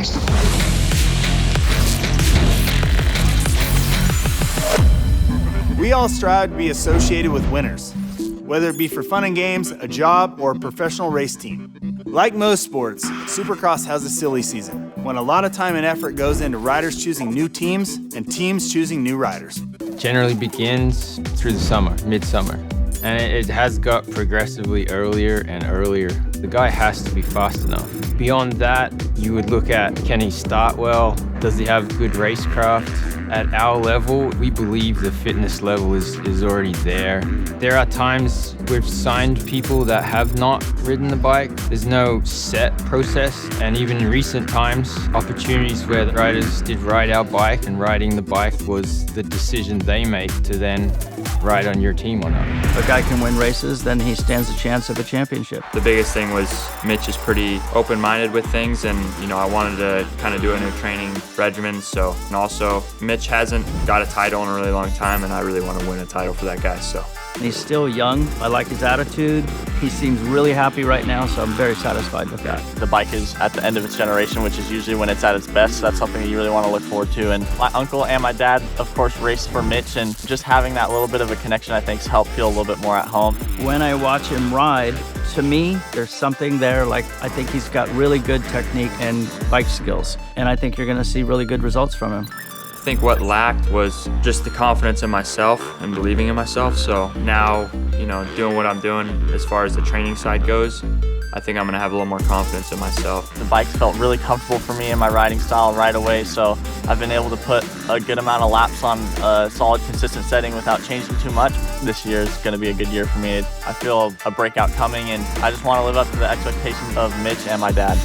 race. We all strive to be associated with winners, whether it be for fun and games, a job, or a professional race team. Like most sports, Supercross has a silly season, when a lot of time and effort goes into riders choosing new teams and teams choosing new riders. Generally begins through the summer, midsummer, and it has got progressively earlier and earlier. The guy has to be fast enough. Beyond that, you would look at, can he start well? Does he have good racecraft? At our level, we believe the fitness level is already there. There are times we've signed people that have not ridden the bike. There's no set process, and even in recent times, opportunities where the riders did ride our bike, and riding the bike was the decision they make to then ride on your team or not. If a guy can win races, then he stands a chance of a championship. The biggest thing was Mitch is pretty open-minded with things, and I wanted to kind of do a new training regimen. And also Mitch hasn't got a title in a really long time, and I really want to win a title for that guy. So he's still young. I like his attitude. He seems really happy right now, so I'm very satisfied with that. The bike is at the end of its generation, which is usually when it's at its best. So that's something that you really want to look forward to. And my uncle and my dad, of course, raced for Mitch, and just having that little bit of a connection, I think, has helped feel a little bit more at home. When I watch him ride, to me, there's something there. Like, I think he's got really good technique and bike skills, and I think you're going to see really good results from him. I think what lacked was just the confidence in myself and believing in myself. So now, doing what I'm doing as far as the training side goes, I think I'm going to have a little more confidence in myself. The bike's felt really comfortable for me in my riding style right away, so I've been able to put a good amount of laps on a solid, consistent setting without changing too much. This year is going to be a good year for me. I feel a breakout coming, and I just want to live up to the expectations of Mitch and my dad.